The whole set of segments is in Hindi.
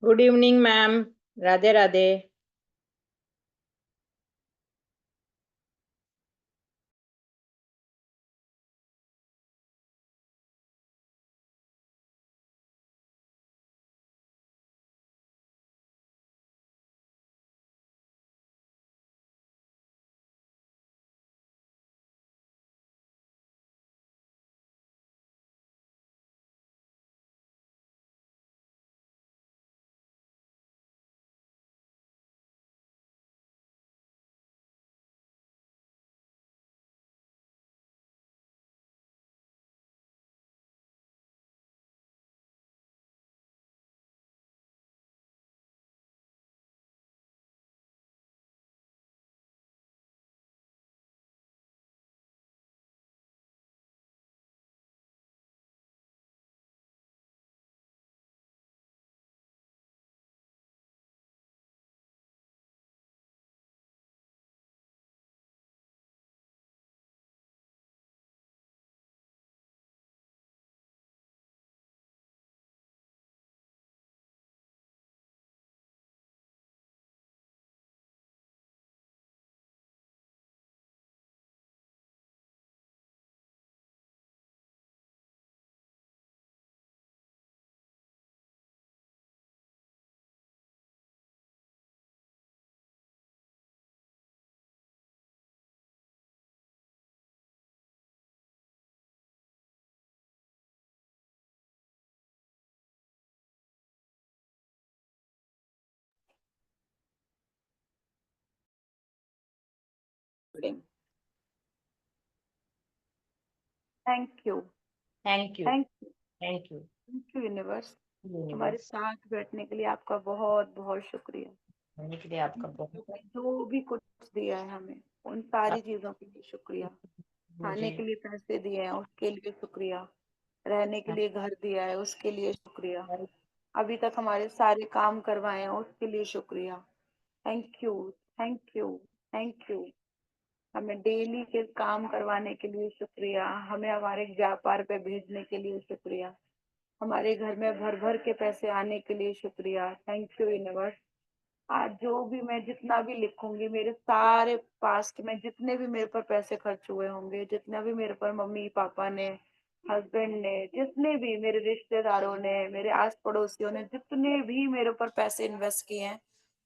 Good evening ma'am. Radhe Radhe. Thank you. Thank you. Thank thank you you universe. हमारे यूनिवर्स। साथ बैठने के लिए आपका बहुत बहुत शुक्रिया। होने के लिए आपका बहुत जो भी कुछ दिया है हमें, उन सारी आप चीजों के लिए शुक्रिया। खाने मुझे के लिए पैसे दिए हैं उसके लिए शुक्रिया। रहने के लिए घर दिया है उसके लिए शुक्रिया। अभी तक हमारे सारे काम करवाए हैं उसके लिए शुक्रिया। Thank you. Thank you. Thank you. हमें डेली के काम करवाने के लिए शुक्रिया। हमें हमारे व्यापार पे भेजने के लिए शुक्रिया। हमारे घर में भर भर के पैसे आने के लिए शुक्रिया। Thank you universe. आज जो भी मैं जितना भी लिखूंगी, मेरे सारे पास्ट में जितने भी मेरे पर पैसे खर्च हुए होंगे, जितना भी मेरे पर मम्मी पापा ने, हस्बैंड ने, जितने भी मेरे रिश्तेदारों ने, मेरे आस पड़ोसियों ने जितने भी मेरे ऊपर पैसे इन्वेस्ट किए हैं,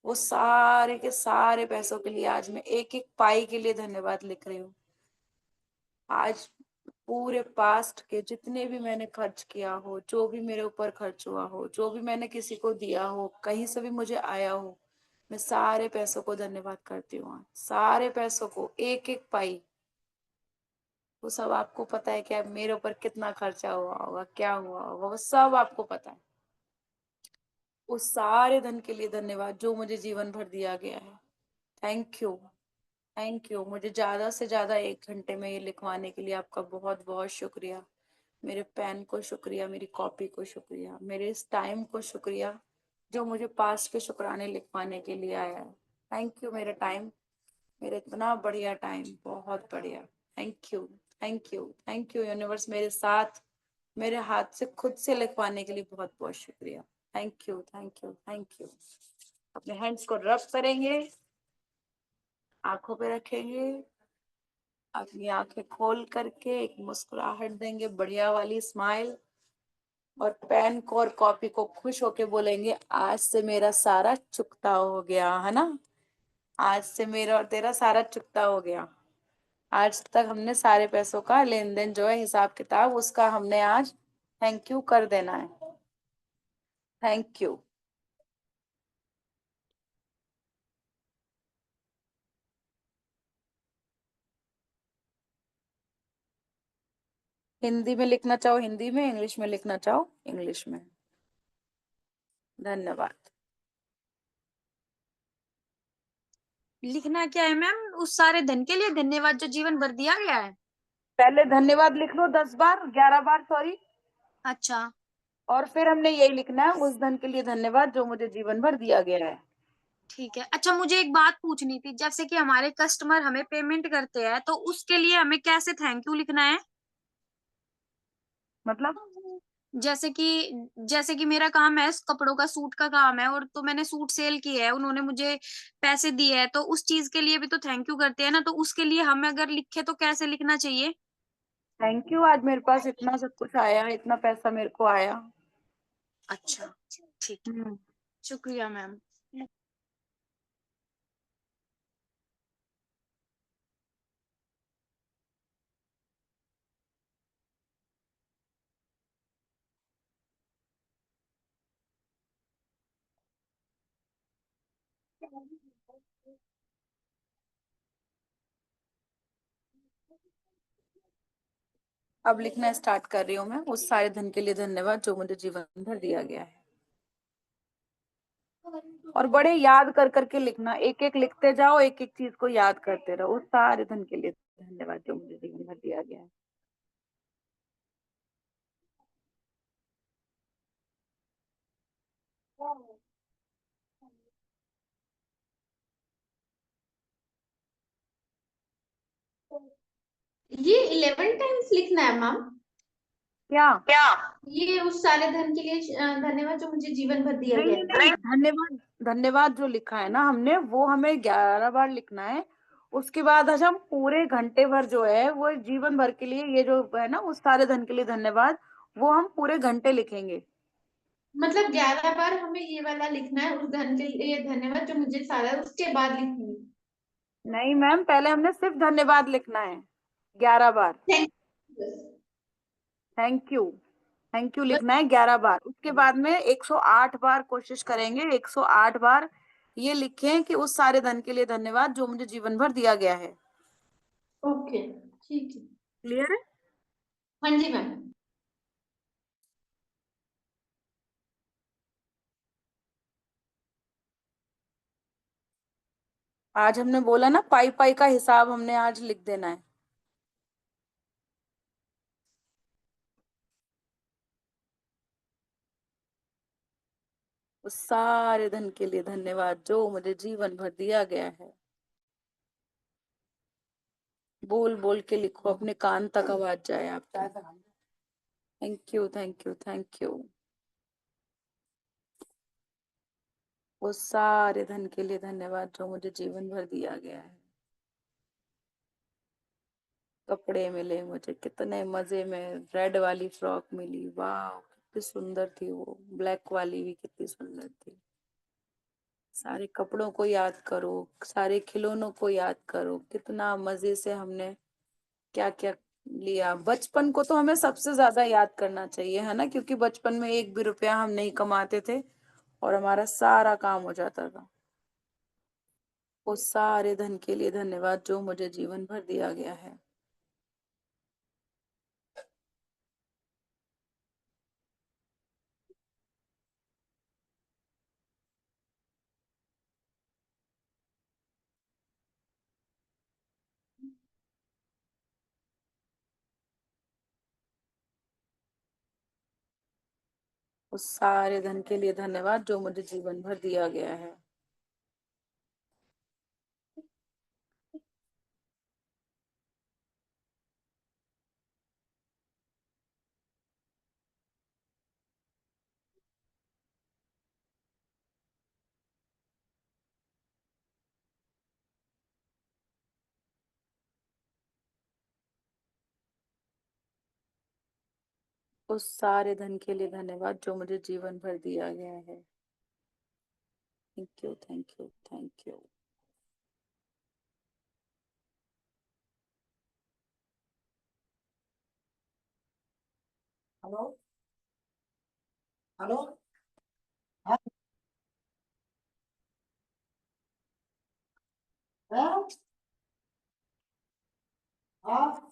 वो सारे के सारे पैसों के लिए आज मैं एक एक पाई के लिए धन्यवाद लिख रही हूँ। आज पूरे पास्ट के जितने भी मैंने खर्च किया हो, जो भी मेरे ऊपर खर्च हुआ हो, जो भी मैंने किसी को दिया हो, कहीं से भी मुझे आया हो, मैं सारे पैसों को धन्यवाद करती हूँ। आज सारे पैसों को एक एक पाई, वो सब आपको पता है क्या मेरे ऊपर कितना खर्चा हुआ होगा, क्या हुआ होगा, वो सब आपको पता है। उस सारे धन के लिए धन्यवाद जो मुझे जीवन भर दिया गया है। Thank you. Thank you. मुझे ज्यादा से ज्यादा 1 घंटे में ये लिखवाने के लिए आपका बहुत बहुत शुक्रिया। मेरे पेन को शुक्रिया, मेरी कॉपी को शुक्रिया, मेरे इस टाइम को शुक्रिया जो मुझे पास्ट के शुक्राने लिखवाने के लिए आया है। थैंक यू मेरा टाइम, मेरा इतना बढ़िया टाइम, बहुत बढ़िया। Thank you. Thank you. Thank you universe, मेरे साथ मेरे हाथ से खुद से लिखवाने के लिए बहुत बहुत शुक्रिया। Thank you. Thank you. Thank you. अपने हैंड्स को रब करेंगे, आंखों पे रखेंगे, अपनी आंखें खोल करके एक मुस्कुराहट देंगे, बढ़िया वाली स्माइल, और पेन को और कॉपी को खुश होके बोलेंगे आज से मेरा सारा चुकता हो गया, है ना। आज से मेरा और तेरा सारा चुकता हो गया। आज तक हमने सारे पैसों का लेन देन जो है, हिसाब किताब, उसका हमने आज थैंक यू कर देना है। Thank you. हिंदी में लिखना चाहो हिंदी में, इंग्लिश में लिखना चाहो इंग्लिश में। धन्यवाद। लिखना क्या है मैम? उस सारे धन के लिए धन्यवाद जो जीवन भर दिया गया है। पहले धन्यवाद लिख लो 10 बार, 11 बार सॉरी, अच्छा और फिर हमने यही लिखना है उस धन के लिए धन्यवाद जो मुझे जीवन भर दिया गया है। ठीक है। अच्छा मुझे एक बात पूछनी थी, जैसे कि हमारे कस्टमर हमें पेमेंट करते हैं तो उसके लिए हमें कैसे थैंक यू लिखना है? मतलब जैसे कि मेरा काम है कपड़ों का, सूट का काम है, और तो मैंने सूट सेल किए है, उन्होंने मुझे पैसे दिए हैं, तो उस चीज़ के लिए भी तो थैंक यू करते हैं ना, तो उसके लिए हमें अगर लिखे तो कैसे लिखना चाहिए? थैंक यू, आज मेरे पास इतना सब कुछ आया, इतना पैसा मेरे को आया। अच्छा, ठीक है। हम्म। शुक्रिया मैम। अब लिखना स्टार्ट कर रही हूँ मैं। उस सारे धन के लिए धन्यवाद जो मुझे जीवन भर दिया गया है। और बड़े याद कर करके लिखना, एक एक लिखते जाओ, एक एक चीज को याद करते रहो। उस सारे धन के लिए धन्यवाद जो मुझे जीवन भर दिया गया है। ये 11 टाइम्स लिखना है मैम। क्या? ये उस सारे धन के लिए धन्यवाद जो मुझे जीवन भर दिया नहीं गया नहीं है। नहीं, धन्यवाद। धन्यवाद जो लिखा है ना हमने, वो हमें 11 बार लिखना है। उसके बाद आज हम पूरे घंटे भर जो है वो जीवन भर के लिए, ये जो है ना उस सारे धन के लिए धन्यवाद, वो हम पूरे घंटे लिखेंगे। मतलब 11 बार हमें ये वाला लिखना है, उस धन के लिए धन्यवाद जो मुझे सारा, उसके बाद लिखेंगे। नहीं मैम, पहले हमने सिर्फ धन्यवाद लिखना है 11 बार। Thank you. Thank you. Thank you लिखना है 11 बार। उसके बाद में 108 बार कोशिश करेंगे, 108 बार ये लिखें कि उस सारे धन के लिए धन्यवाद जो मुझे जीवन भर दिया गया है। ओके, ठीक है। क्लियर है? हाँ जी मैम। आज हमने बोला ना, पाई पाई का हिसाब हमने आज लिख देना है। उस सारे धन के लिए धन्यवाद जो मुझे जीवन भर दिया गया है। बोल बोल के लिखो, अपने कान तक आवाज जाए आपकी। Thank you, thank you, thank you. उस सारे धन के लिए धन्यवाद जो मुझे जीवन भर दिया गया है। कपड़े मिले मुझे, कितने मजे में। रेड वाली फ्रॉक मिली, वाह कितनी सुंदर थी वो। ब्लैक वाली भी कितनी सुंदर थी। सारे कपड़ों को याद करो, सारे खिलौनों को याद करो, कितना मजे से हमने क्या क्या लिया। बचपन को तो हमें सबसे ज्यादा याद करना चाहिए, है ना, क्योंकि बचपन में एक भी रुपया हम नहीं कमाते थे और हमारा सारा काम हो जाता था। उस सारे धन के लिए धन्यवाद जो मुझे जीवन भर दिया गया है। उस सारे धन के लिए धन्यवाद जो मुझे जीवन भर दिया गया है। उस सारे धन के लिए धन्यवाद जो मुझे जीवन भर दिया गया है। Thank you, thank you, thank you. Hello, hello. हाँ, हाँ, हाँ।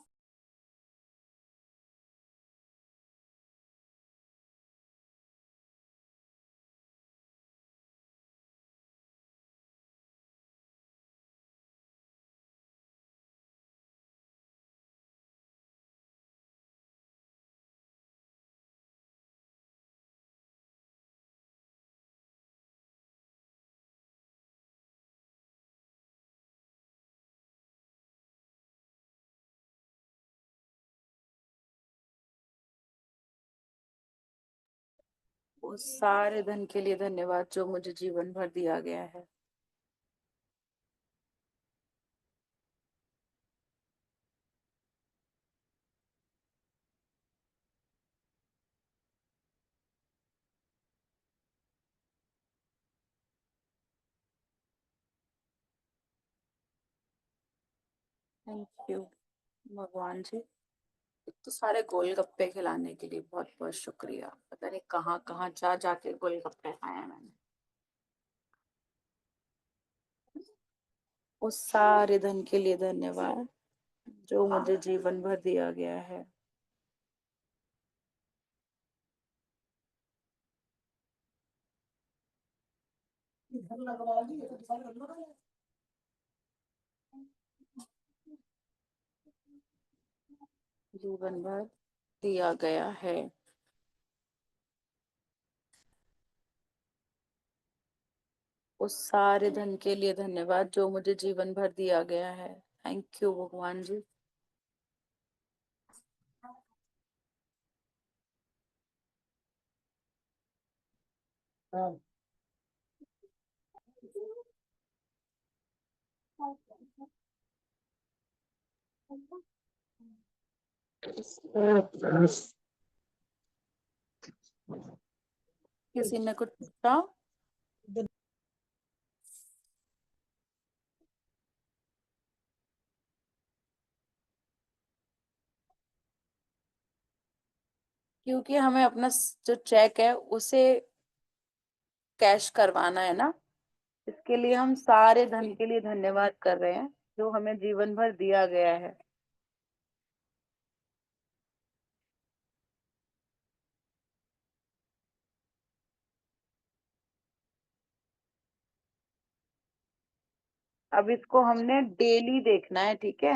उस सारे धन के लिए धन्यवाद जो मुझे जीवन भर दिया गया है। थैंक यू भगवान जी। तो सारे गोलगप्पे खिलाने के लिए बहुत बहुत शुक्रिया। पता नहीं कहाँ कहाँ जा जाके गोलगप्पे खाए हैं मैंने। उस सारे धन के लिए धन्यवाद जो मुझे जीवन भर दिया गया है। जीवन भर दिया गया है। उस सारे धन के लिए धन्यवाद जो मुझे जीवन भर दिया गया है। थैंक यू भगवान जी। किसी ने कुछ पूछा? क्योंकि हमें अपना जो चेक है उसे कैश करवाना है ना, इसके लिए हम सारे धन के लिए धन्यवाद कर रहे हैं जो हमें जीवन भर दिया गया है। अब इसको हमने डेली देखना है, ठीक है?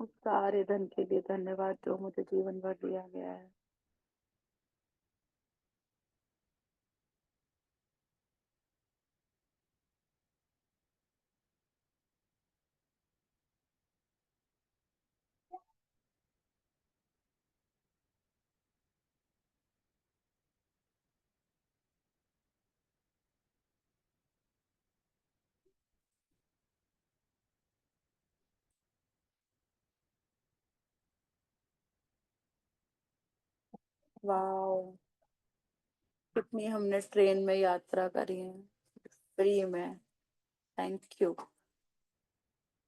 उस सारे धन के लिए धन्यवाद जो मुझे जीवन भर दिया गया है। वाह, कितनी हमने ट्रेन में यात्रा करी है फ्री में। Thank you.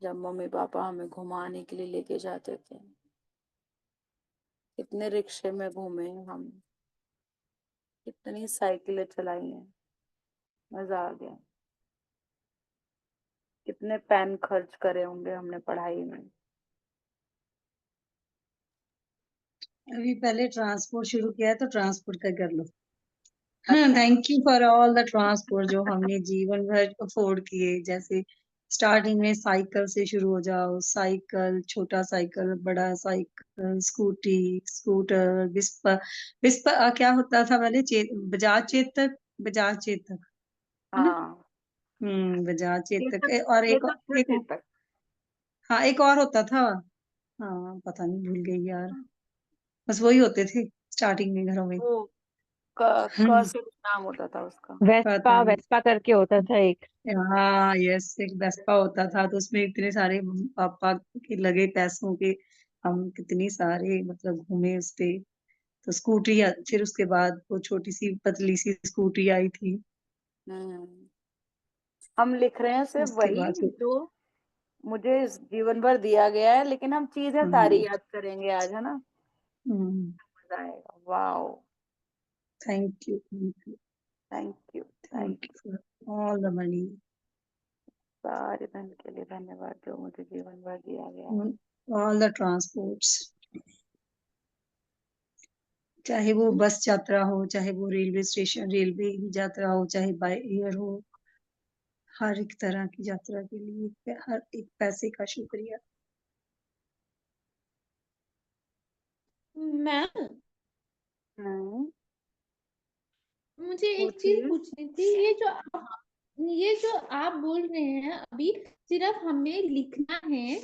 जब मम्मी पापा हमें घुमाने के लिए लेके जाते थे, कितने रिक्शे में घूमे हैं हम, कितनी साइकिलें चलाई हैं, मजा आ गया। कितने पेन खर्च करे होंगे हमने पढ़ाई में। अभी पहले ट्रांसपोर्ट शुरू किया है तो ट्रांसपोर्ट का कर लो। हाँ, thank you for all the transport जो हमने जीवन भर अफोर्ड किए। जैसे स्टार्टिंग में साइकिल से शुरू हो जाओ, साइकिल, छोटा साइकिल, बड़ा साइकिल, स्कूटी, स्कूटर, विस्पा। विस्पा क्या होता था पहले? बजाज चेतक, बजाज चेतक, है ना? हाँ, बजाज चेतक चेतक, और चेतक था, एक चेतक। हाँ, एक और होता था। हाँ, पता नहीं, भूल गई यार। बस वही होते थे स्टार्टिंग में घरों में। वो क से नाम होता था उसका। पता वेस्पा नहीं। वेस्पा करके होता था एक। हाँ, यस, एक वेस्पा होता था तो उसमें इतने सारे पापा के लगे पैसों के, हम कितनी सारे मतलब घूमे उस पे। तो स्कूटी फिर उसके बाद वो छोटी सी पतली सी स्कूटी आई थी। हम्म हम लिख रहे हैं सिर्फ उसके वही बाद फिर जो मुझे इस जीवन भर दिया गया है, लेकिन हम चीजें सारी हम्म याद करेंगे आज, है ना? मजा आएगा। Wow, thank you, thank you, thank you, thank thank you for all the money, सारे धन के लिए धन्यवाद जो मुझे जीवन भर दिया गया है। All the transports. चाहे वो बस यात्रा हो, चाहे वो रेलवे स्टेशन रेलवे की यात्रा हो, चाहे बाय एयर हो, हर एक तरह की यात्रा के लिए हर एक पैसे का शुक्रिया। मैम हम्म, मुझे एक चीज पूछिए। पूछनी थी, ये जो आप बोल रहे हैं अभी, सिर्फ हमें लिखना है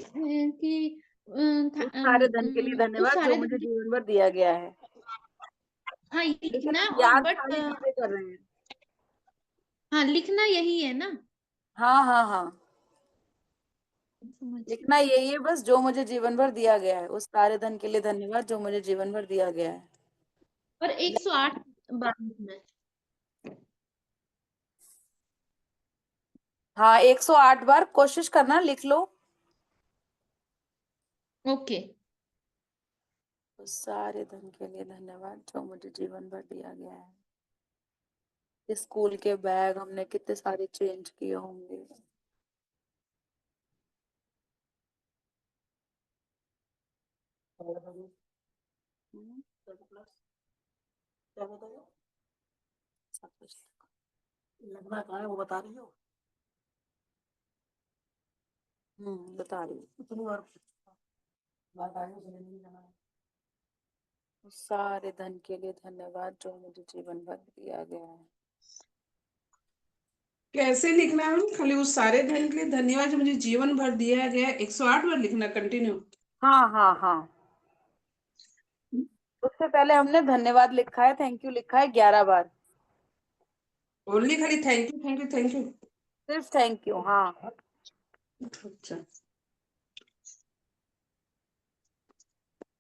कि उस सारे धन के लिए उस धन्यवाद जो सारे मुझे जीवन भर दिया गया है, हाँ ये लेकिन लिखना है हम और याद बट सारी चीजें कर रहे हैं। हाँ लिखना यही है ना? हाँ हाँ हाँ, समझ गई। लिखना यही है बस, जो मुझे जीवन भर दिया गया है, उस सारे धन के लिए धन्यवाद जो मुझे जीवन भर दिया गया है। और 108 बार लिखना है। हाँ, 108 बार कोशिश करना, लिख लो। ओके। उस सारे धन के लिए धन्यवाद जो मुझे जीवन भर दिया गया है। इस स्कूल के बैग हमने कितने सारे चेंज किए होंगे। हम्म, सब कुछ लगना कहाँ है वो बता रही हो। बता रही हूँ। कितनी बार बात आई उसने नहीं जाना है। उस सारे धन के लिए धन्यवाद जो मुझे जीवन भर दिया गया है। कैसे लिखना है मैम? खाली उस सारे धन के लिए धन्यवाद जो मुझे जीवन भर दिया गया है, 108 बार लिखना कंटिन्यू? हाँ हाँ हाँ, उससे पहले हमने धन्यवाद लिखा है, थैंक यू लिखा है 11 बार। ओनली खाली thank you thank you thank you? सिर्फ थैंक यू, हाँ। अच्छा।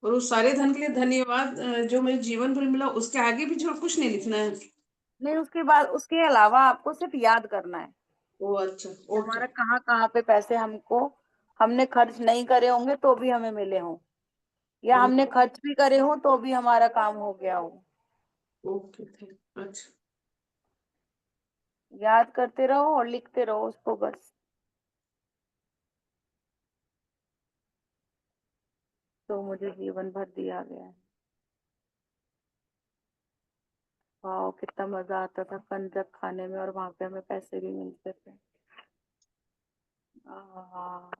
और उस सारे धन के लिए धन्यवाद जो मुझे जीवन भर मिला, उसके आगे भी जो कुछ नहीं लिखना है? नहीं, उसके बाद उसके अलावा आपको सिर्फ याद करना है ओ अच्छा, कि ओके। हमारा कहाँ कहाँ पे पैसे हमने खर्च नहीं करे होंगे तो भी हमें मिले हों, या हमने खर्च भी करे हो तो भी हमारा काम हो गया हो। ओके थैंक, अच्छा। याद करते रहो और लिखते रहो उसको बस। तो मुझे जीवन भर दिया गया है। वाह, कितना मजा आता था कंजक खाने में, और वहां पे हमें पैसे भी मिलते थे। आहा,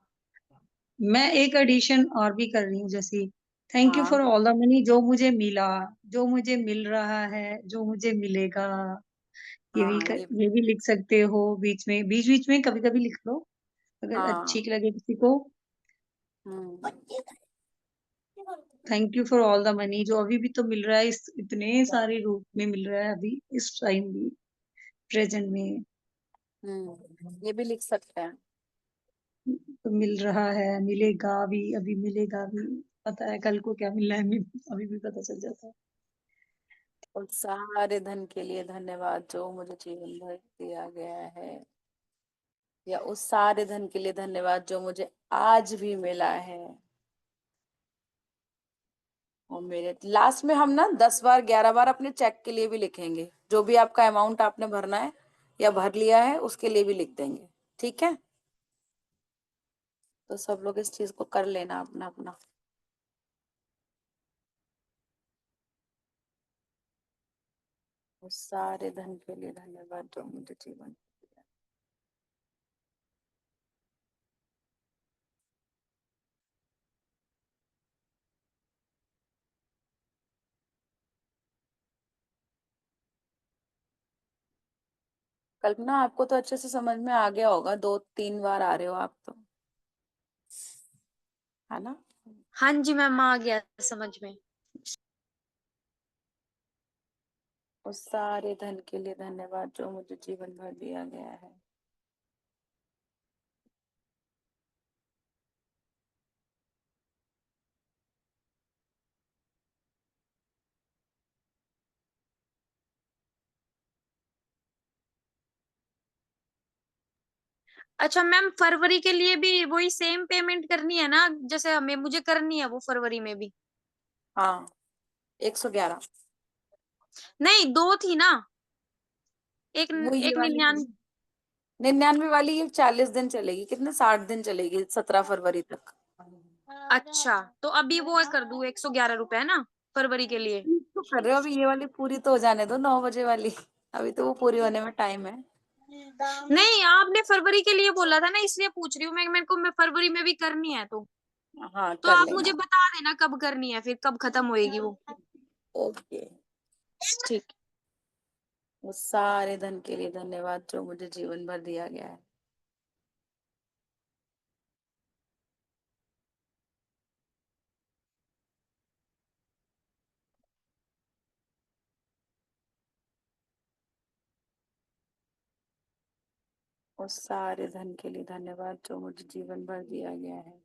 मैं एक एडिशन और भी कर रही हूँ, जैसे थैंक यू हाँ फॉर ऑल द मनी जो मुझे मिला, जो मुझे मिल रहा है, जो मुझे मिलेगा। हाँ, ये भी लिख सकते हो बीच बीच में कभी कभी लिख लो अगर हाँ। अच्छी लगे किसी को। Hmm, thank you for all the money जो अभी भी तो मिल रहा है, इस इतने सारे रूप में मिल रहा है अभी इस टाइम भी, प्रेजेंट में ये भी लिख सकते हैं। तो मिल रहा है, मिलेगा भी, अभी मिलेगा भी। पता है कल को क्या मिलना है, अभी भी पता चल जाता है। और सारे धन के लिए धन्यवाद जो मुझे जीवन भर दिया गया है, या उस सारे धन के लिए धन्यवाद जो मुझे आज भी मिला है। और मेरे लास्ट में हम ना 10 बार 11 बार अपने चेक के लिए भी लिखेंगे, जो भी आपका अमाउंट आपने भरना है या भर लिया है उसके लिए भी लिख देंगे, ठीक है? तो सब लोग इस चीज को कर लेना अपना अपना। उस सारे धन के लिए धन्यवाद जो मुझे जीवन दिया। कल्पना, आपको तो अच्छे से समझ में आ गया होगा, 2-3 बार आ रहे हो आप तो, है ना? हाँ जी मैम, आ गया समझ में। उस सारे धन के लिए धन्यवाद जो मुझे जीवन भर दिया गया है। अच्छा मैम, फरवरी के लिए भी वही सेम पेमेंट करनी है ना, जैसे हमें मुझे करनी है वो फरवरी में भी? हाँ, 111। नहीं, दो थी ना, एक वो ये एक वाली 99 वाली ये 40 दिन चलेगी, कितने 60 दिन चलेगी, 17 फरवरी तक। अच्छा, तो अभी वो कर दूं 111 रुपए, है ना? फरवरी के लिए। तो कर रहे हो, अभी ये वाली पूरी तो हो जाने दो, 9 बजे वाली, अभी तो वो पूरी होने में टाइम है। नहीं, आपने फरवरी के लिए बोला था ना, इसलिए पूछ रही हूँ मैं, मेरे को मैं फरवरी में भी करनी है, हाँ तो कर आप लेना। मुझे बता देना कब करनी है, फिर कब खत्म होएगी वो। ओके ठीक। उस सारे धन के लिए धन्यवाद जो मुझे जीवन भर दिया गया है। उस सारे धन के लिए धन्यवाद जो मुझे जीवन भर दिया गया है।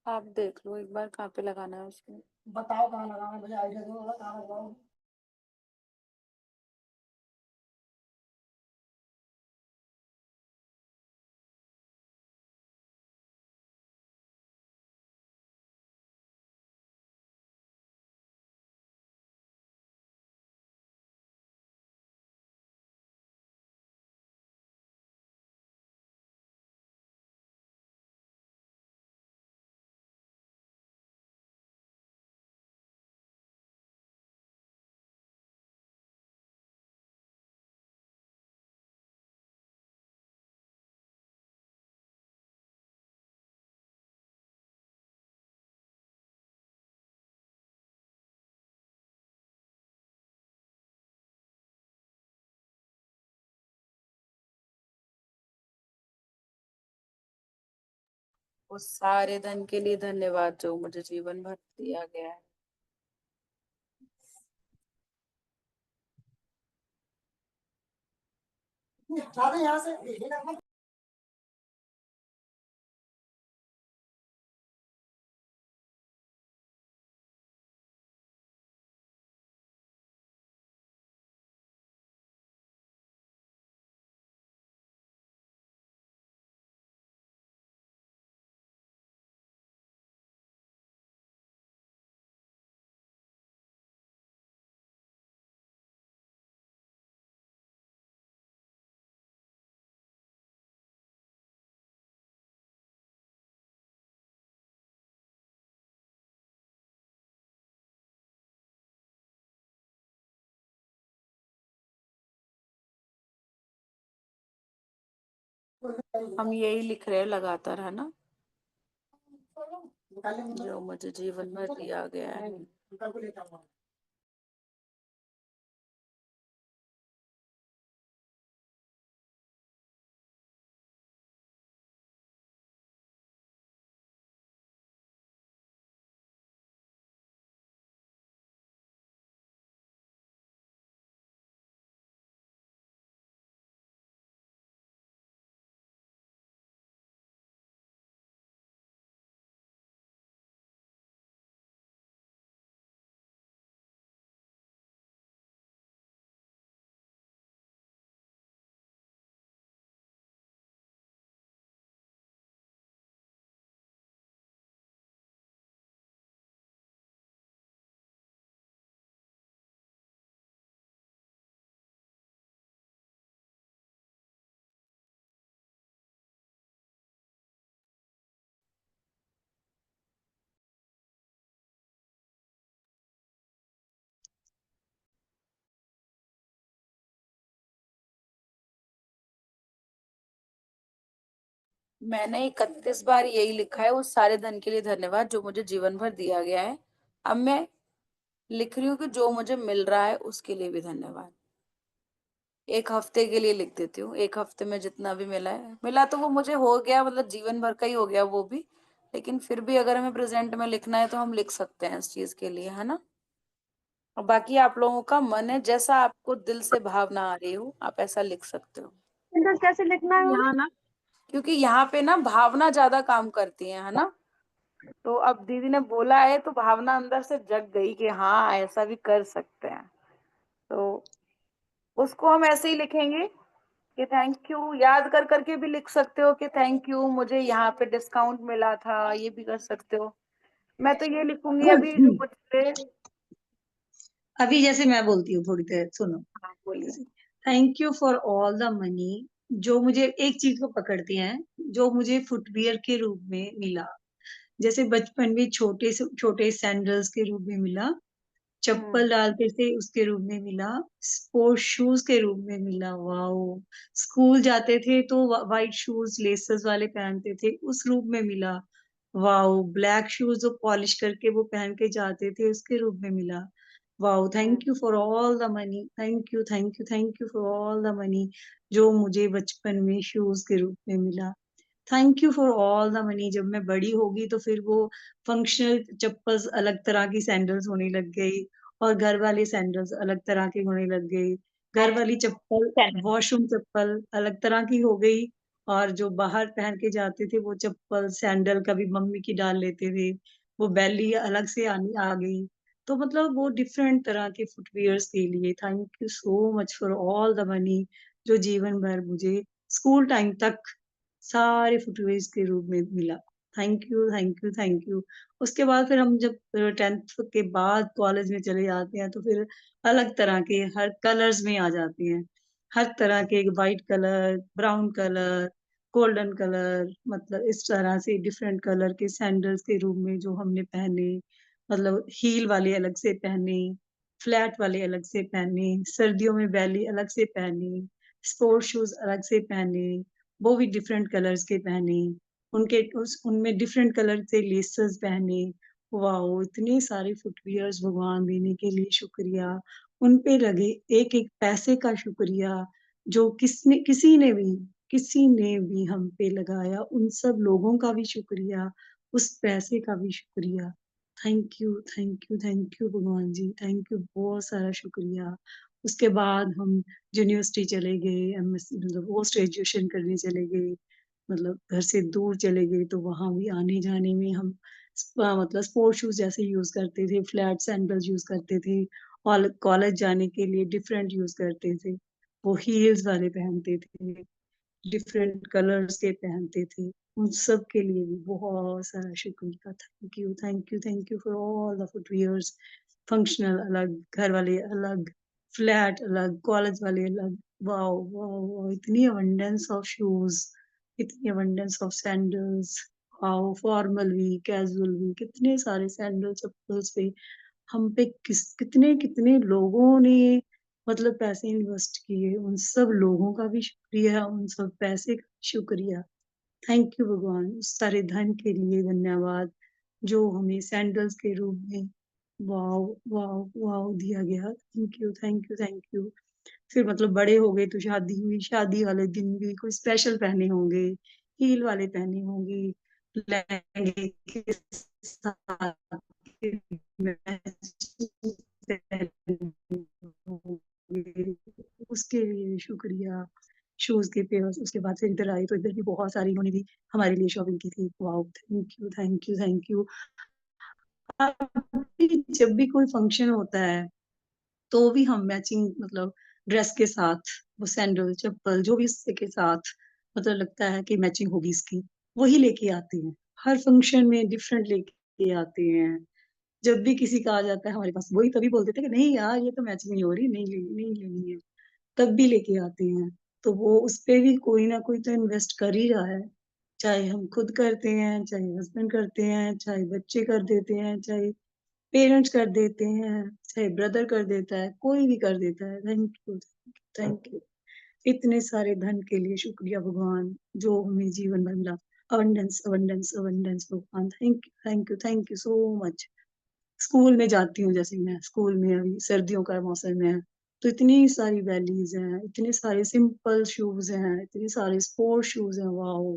आप देख लो एक बार कहाँ पे लगाना है उसको। बताओ कहाँ लगाना है, मुझे आइडिया दो, कहाँ लगाओ। उस सारे धन के लिए धन्यवाद जो मुझे जीवन भर दिया गया है। यहाँ से हम यही लिख रहे हैं लगातार, है ना, जो मुझे जीवन भर दिया गया है। मैंने 31 बार यही लिखा है, उस सारे धन के लिए धन्यवाद जो मुझे जीवन भर दिया गया है। अब मैं लिख रही हूँ कि जो मुझे मिल रहा है उसके लिए भी धन्यवाद। एक हफ्ते के लिए लिख देती हूँ, एक हफ्ते में जितना भी मिला है, मिला तो वो मुझे हो गया, मतलब जीवन भर का ही हो गया वो भी, लेकिन फिर भी अगर हमें प्रेजेंट में लिखना है तो हम लिख सकते हैं इस चीज के लिए, है ना। और बाकी आप लोगों का मन है, जैसा आपको दिल से भावना आ रही हो आप ऐसा लिख सकते हो। कैसे लिखना है यहाँ ना, क्योंकि यहाँ पे ना भावना ज्यादा काम करती है ना। तो अब दीदी ने बोला है तो भावना अंदर से जग गई कि हाँ ऐसा भी कर सकते हैं, तो उसको हम ऐसे ही लिखेंगे कि थैंक यू। याद कर करके भी लिख सकते हो कि थैंक यू मुझे यहाँ पे डिस्काउंट मिला था, ये भी कर सकते हो। मैं तो ये लिखूंगी अभी जो मुझे। अभी जैसे मैं बोलती हूँ थोड़ी देर सुनो। हाँ बोलिए। Thank you for all the money जो मुझे एक चीज को पकड़ती हैं, जो मुझे फुटवियर के रूप में मिला। जैसे बचपन में छोटे से छोटे सैंडल्स के रूप में मिला, चप्पल डालते थे उसके रूप में मिला, स्पोर्ट्स शूज के रूप में मिला। वाओ! स्कूल जाते थे तो वाइट शूज लेसेस वाले पहनते थे, उस रूप में मिला। वाओ! ब्लैक शूज जो पॉलिश करके वो पहन के जाते थे, उसके रूप में मिला। Wow! Thank you for all the money, thank you, thank you, thank you for all the money जो मुझे बचपन में शूज के रूप में मिला। Thank you for all the money जब मैं बड़ी होगी तो फिर वो फंक्शनल चप्पल्स अलग तरह की सैंडल्स होने लग गई और घर वाले सैंडल्स अलग तरह के होने लग गई। घर वाली चप्पल वॉशरूम चप्पल अलग तरह की हो गई और जो बाहर पहन के जाते थे वो चप्पल सैंडल कभी मम्मी की डाल लेते थे, वो बेली अलग से आनी आ गई। तो मतलब वो डिफरेंट तरह के फुटवियर्स के लिए thank you so much for all the money जो जीवन भर मुझे स्कूल टाइम तक सारे फुटवेयर्स के रूप में मिला। Thank you, thank you, thank you. उसके बाद फिर हम जब 10th के बाद कॉलेज में चले जाते हैं तो फिर अलग तरह के हर कलर्स में आ जाते हैं। हर तरह के white colour, brown colour, golden colour मतलब इस तरह से डिफरेंट कलर के सैंडल्स के रूप में जो हमने पहने, मतलब हील वाले अलग से पहने, फ्लैट वाले अलग से पहने, सर्दियों में बैली अलग से पहने, स्पोर्ट्स शूज अलग से पहने, वो भी डिफरेंट कलर्स के पहने, उनके उनमें डिफरेंट कलर से लेसेस पहने। वाओ! इतने सारे फुटवियर्स भगवान देने के लिए शुक्रिया। उन पे लगे एक-एक पैसे का शुक्रिया, जो किसी ने भी हम पे लगाया, उन सब लोगों का भी शुक्रिया, उस पैसे का भी शुक्रिया। Thank you, thank you, thank you भगवान जी, थैंक यू, बहुत सारा शुक्रिया। उसके बाद हम यूनिवर्सिटी चले गए, एमएससी मतलब पोस्ट ग्रेजुएशन करने चले गए, मतलब घर से दूर चले गए तो वहाँ भी आने-जाने में हम मतलब स्पोर्ट्स शूज़ जैसे यूज़ करते थे, फ्लैट सैंडल्स यूज़ करते थे और कॉलेज जाने के लिए डिफरेंट यूज़ करते थे। वो हील्स वाले पहनते थे, डिफरेंट कलर्स के पहनते थे। उन सब के लिए भी बहुत सारा शुक्रिया। Thank you, thank you, thank you for all the footwears. Functional अलग, घर वाले अलग, फ्लैट अलग, कॉलेज वाले अलग। वाओ! वाओ! वाओ! इतनी अबंडेंस ऑफ शूज़, इतनी abundance of sandals. Wow! Formal भी, कैजुअल भी, कितने सारे सैंडल चप्पल्स पे हम पे कितने लोगों ने मतलब पैसे इन्वेस्ट किए, उन सब लोगों का भी शुक्रिया, उन सब पैसे का भी शुक्रिया। थैंक यू भगवान, उस सारे धन के लिए धन्यवाद, जो हमें सैंडल्स के रूप में वाओ! वाओ! वाओ! दिया गया। Thank you, thank you, thank you. फिर मतलब बड़े हो गए तो शादी हुई, शादी वाले दिन भी कोई स्पेशल पहने होंगे, हील वाले पहने होंगे, लहंगे के साथ मैचिंग पहनी होंगी, उसके लिए भी शुक्रिया। शूज़ के पेयर्स उसके बाद फिर इधर आए तो इधर भी बहुत सारी इन्होंने भी हमारे लिए शॉपिंग की थी। Wow! Thank you, thank you, thank you. अभी जब भी कोई फंक्शन होता है तो भी हम मैचिंग मतलब ड्रेस के साथ वो सैंडल, चप्पल जो भी इसके साथ मतलब लगता है कि मैचिंग होगी इसकी, वही लेके आते हैं। हर फंक्शन में डिफरेंट लेके आते हैं। जब भी किसी का आ जाता है हमारे पास वही तभी बोल देते हैं कि नहीं यार ये तो मैचिंग नहीं हो रही, नहीं लेनी है, तब भी लेके आते हैं। तो वो उसपे भी कोई ना कोई तो इन्वेस्ट कर ही रहा है। चाहे हम खुद करते हैं, चाहे हस्बैंड करते हैं, चाहे बच्चे कर देते हैं, चाहे पेरेंट्स कर देते हैं, चाहे ब्रदर कर देता है, कोई भी कर देता है। Thank you, thank you. इतने सारे धन के लिए शुक्रिया भगवान, जो हमें जीवन भर मिला। अबंडेंस, अबंडेंस, अबंडेंस भगवान, thank you, thank you, thank you so much. School में जाती हूँ जैसे मैं स्कूल में अभी सर्दियों का मौसम है, तो इतनी सारी वैलीज़ हैं, इतने सारे सिंपल शूज़ हैं, इतने सारे स्पोर्ट्स शूज़ हैं, वाओ!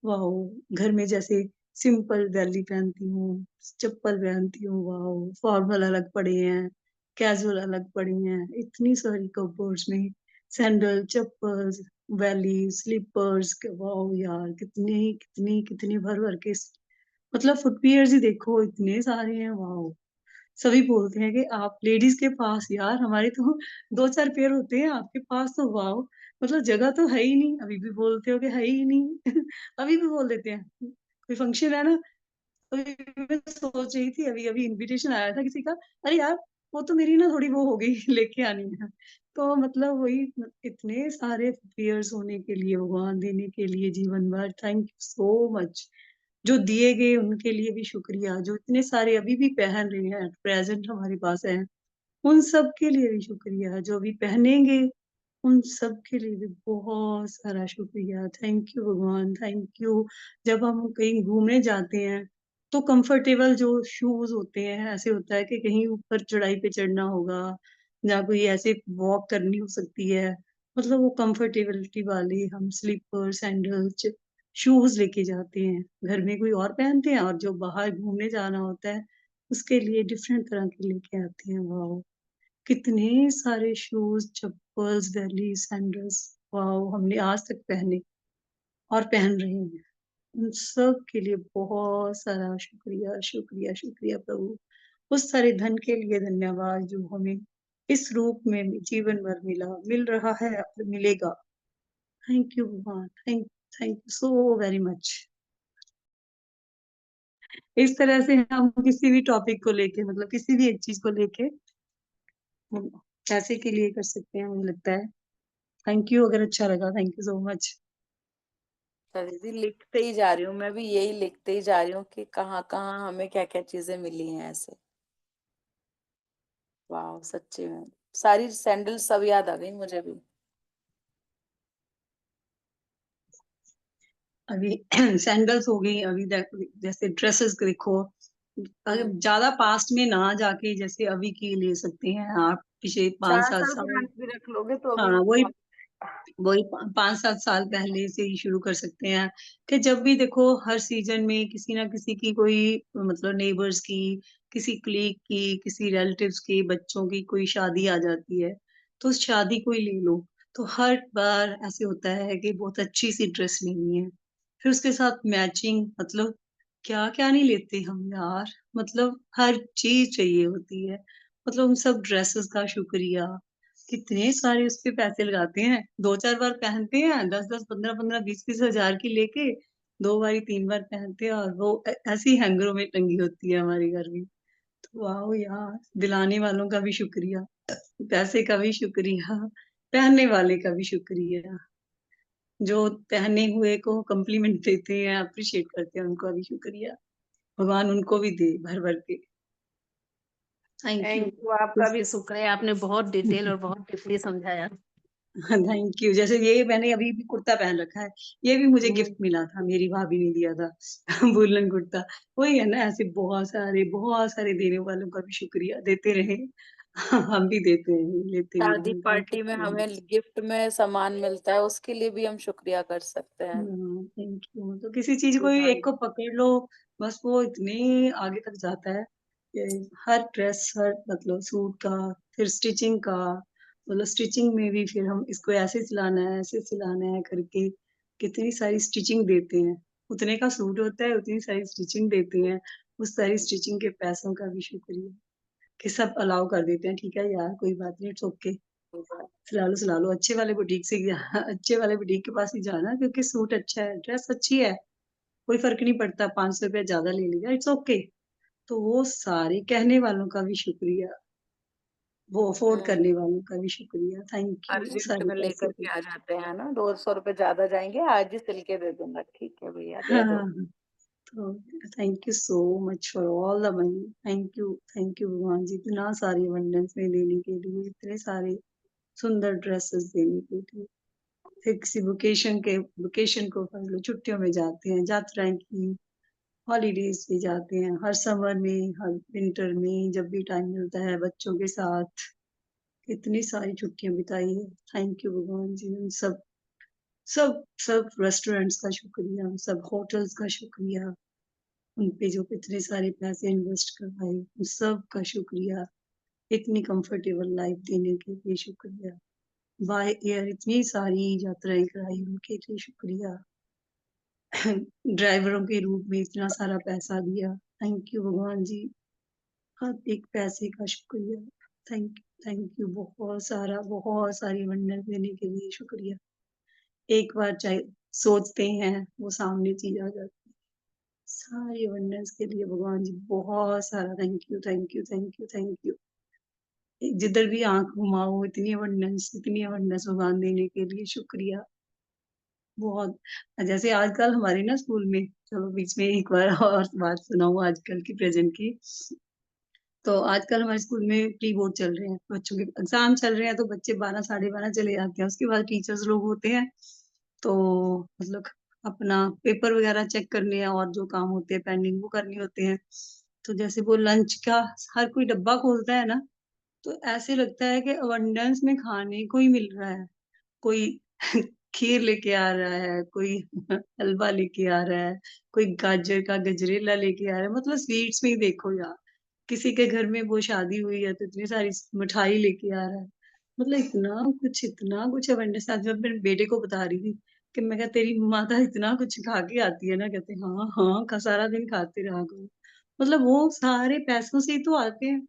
वाओ! घर में जैसे सिंपल वैली पहनती हूँ, चप्पल पहनती हूँ, वाओ! फॉर्मल अलग पड़े हैं, कैजुअल अलग पड़े हैं, इतनी सारी कपबोर्ड्स में सैंडल, चप्पल्स, वैली, स्लीपर्स वाओ यार! कितनी भर-भर के मतलब फुटवियर्स ही देखो इतने सारे हैं, वाओ! सभी बोलते हैं कि आप लेडीज़ के पास यार हमारे तो 2-4 पेयर होते हैं, आपके पास तो वाओ! मतलब जगह तो है ही नहीं, अभी भी बोलते हो कि है ही नहीं। अभी भी बोल देते हैं। कोई फंक्शन है ना, अभी मैं सोच रही थी अभी-अभी इन्विटेशन आया था किसी का, अरे यार वो तो मेरी ना थोड़ी वो हो गई लेके आनी है। तो मतलब वही इतने सारे फेयर्स होने के लिए, भगवान देने के लिए जीवन भर, थैंक यू सो मच। जो दिए गए उनके लिए भी शुक्रिया, जो इतने सारे अभी भी पहन रहे हैं, प्रेजेंट हमारे पास है, उन सब के लिए भी शुक्रिया, जो अभी पहनेंगे उन सब के लिए भी बहुत सारा शुक्रिया। थैंक यू भगवान, थैंक यू। जब हम कहीं घूमने जाते हैं तो कंफर्टेबल जो शूज होते हैं, ऐसे होता है कि कहीं ऊपर चढ़ाई पे चढ़ना होगा या कोई ऐसे वॉक करनी हो सकती है, मतलब वो कंफर्टेबिलिटी वाले हम स्लीपर सैंडल्स शूज लेके जाते हैं। घर में कोई और पहनते हैं और जो बाहर घूमने जाना होता है उसके लिए डिफरेंट तरह के लेके आते हैं। वाह, कितने सारे shoes, chappals, valley sandals, wow, हमने आज तक पहने और पहन रहे हैं। उन सब के लिए बहुत सारा शुक्रिया, शुक्रिया, शुक्रिया प्रभु। उस सारे धन के लिए धन्यवाद जो हमें इस रूप में जीवन भर मिल रहा है और मिलेगा। थैंक यू भगवान, thank you so very much. इस तरह से हम किसी भी टॉपिक को लेके, मतलब किसी भी एक चीज को लेके हम पैसे के लिए कर सकते हैं, मुझे लगता है। थैंक यू, अगर अच्छा लगा, थैंक यू सो मच। दीदी लिखते ही जा रही हूँ, मैं भी यही लिखते ही जा रही हूँ कि कहाँ कहाँ हमें क्या क्या चीजें मिली हैं ऐसे। वाह, सच्ची में सारी सैंडल सब याद आ गई मुझे भी। अभी सैंडल्स हो गई, अभी जैसे ड्रेसेस देखो, अगर हम्म। ज्यादा पास्ट में ना जाके जैसे अभी की ले सकते हैं आप, पिछले 4 5-7 साल साल। पुरानी भी रख लोगे तो अभी हाँ, वही बहुत। वही 5-7 साल पहले से ही शुरू कर सकते हैं कि जब भी देखो हर सीजन में किसी ना किसी की कोई, मतलब नेबर्स की, किसी क्लीग की, किसी रिलेटिव्स की बच्चों की कोई शादी आ जाती है, तो उस शादी को ही ले लो। तो हर बार ऐसे होता है कि बहुत अच्छी सी ड्रेस लेनी है, फिर उसके साथ मैचिंग, मतलब क्या क्या नहीं लेते हम यार, मतलब हर चीज चाहिए होती है। मतलब उन सब ड्रेसेस का शुक्रिया, कितने सारे उस पे पैसे लगाते हैं, 2-4 बार पहनते हैं, 10-10, 15-15, 20-20 हजार की लेके 2 बारी 3 बार पहनते हैं, और वो ऐसी हैंगरों में टंगी होती है हमारे घर में। तो वाह यार, दिलाने वालों का भी शुक्रिया, पैसे का भी शुक्रिया, पहनने वाले का भी शुक्रिया, जो पहने हुए को कम्प्लीमेंट देते हैं, अप्रिशिएट करते हैं, उनका भी शुक्रिया। भगवान उनको भी दे भर भर के। Thank you. थैंक यू, आपका भी शुक्र है, आपने बहुत डिटेल और बहुत डीपली समझाया। Thank you. जैसे ये मैंने अभी भी कुर्ता पहन रखा है, ये भी मुझे गिफ्ट हम्म। मिला था, मेरी भाभी ने दिया था। वूलन कुर्ता। वही है ना, ऐसे बहुत सारे देने वालों का भी शुक्रिया, देते रहे। हम भी देते हैं, लेते शादी हैं। थैंक पार्टी में यू। हमें गिफ्ट में सामान मिलता है, उसके लिए भी हम शुक्रिया कर सकते हैं। Thank you. तो किसी चीज को ही एक हाँ। को पकड़ लो, बस वो इतने आगे तक जाता है कि हर ड्रेस, हर मतलब सूट का, फिर स्टिचिंग का, मतलब स्टिचिंग में भी फिर हम इसको ऐसे सिलाना है, ऐसे सिलाना है करके कितनी सारी स्टिचिंग देते हैं। उतने का सूट होता है, उतनी सारी स्टिचिंग देते हैं। उस सारी स्टिचिंग के पैसों का भी शुक्रिया कि सब अलाउ कर देते हैं, ठीक है यार कोई बात नहीं, इट्स ओके, सिला लो अच्छे वाले बुटीक से अच्छे वाले बुटीक के पास ही जाना, क्योंकि सूट अच्छा है, ड्रेस अच्छी है, कोई फर्क नहीं पड़ता, 500 रुपया ज्यादा ले लिया, इट्स ओके। तो वो सारे कहने वालों का भी शुक्रिया, वो अफोर्ड हम्म। करने वालों का भी शुक्रिया, थैंक यू। अर्जेंट सारे में पैसे लेकर के के आ जाते हैं ना, 200 रुपए ज्यादा जाएंगे, आज ही सिल के दे दूंगा, ठीक है भैया दे दो। हाँ, तो thank you so much for all the money. Thank you भगवान जी, इतना सारी अबंडेंस में देने के लिए, इतने सारे सुंदर ड्रेसेस देने के लिए। फिर किसी वेकेशन को समझ लो, छुट्टियों में जाते हैं, यात्राएं की, हॉलीडेज पे जाते हैं, हर समर में, हर विंटर में, जब भी टाइम मिलता है बच्चों के साथ इतनी सारी छुट्टियां बिताई है। थैंक यू भगवान जी। उन सब सब सब रेस्टोरेंट्स का शुक्रिया, सब होटल्स का शुक्रिया, उन पे जो इतने सारे पैसे इन्वेस्ट करवाए, उन सब का शुक्रिया, इतनी कंफर्टेबल लाइफ देने के लिए शुक्रिया, बाय एयर इतनी सारी यात्राएं कराई, उनके लिए शुक्रिया, ड्राइवरों के रूप में इतना सारा पैसा दिया, थैंक यू भगवान जी, हर एक पैसे का शुक्रिया। थैंक यू, बहुत सारी वंडर देने के लिए शुक्रिया। एक बार चाहे सोचते हैं, वो सामने चीज आ जाती है। सारी वंडर्स के लिए भगवान जी बहुत सारा thank you, thank you, thank you, thank you. जिधर भी आंख घुमाओ इतनी अबंडेंस भगवान देने के लिए शुक्रिया बहुत। जैसे आजकल हमारे ना स्कूल में, चलो बीच में एक बार और बात सुनाऊं आजकल की प्रेजेंट की। तो आजकल हमारे स्कूल में प्री बोर्ड चल रहे हैं, बच्चों के एग्जाम चल रहे हैं, तो बच्चे 12 12:30 चले जाते हैं। उसके बाद टीचर्स लोग होते हैं, तो मतलब अपना पेपर वगैरह चेक करने हैं और जो काम होते हैं पेंडिंग वो करने होते हैं। तो जैसे वो लंच का हर कोई डब्बा खोलता है ना, तो ऐसे लगता है कि अबंडेंस में खाने को ही मिल रहा है। कोई खीर लेके आ रहा है, कोई हलवा लेके आ रहा है, कोई गाजर का गजरेला लेके आ रहा है। मतलब स्वीट्स में ही देखो यार, किसी के घर में वो शादी हुई है तो इतनी सारी मिठाई लेके आ रहा है। मतलब इतना कुछ अवेंडनेस। आज मैं अपने बेटे को बता रही थी कि मैं क्या तेरी माता इतना कुछ खा के आती है ना, कहते हाँ हाँ सारा दिन खाते रहा करो। मतलब वो सारे पैसों से ही तो आते हैं,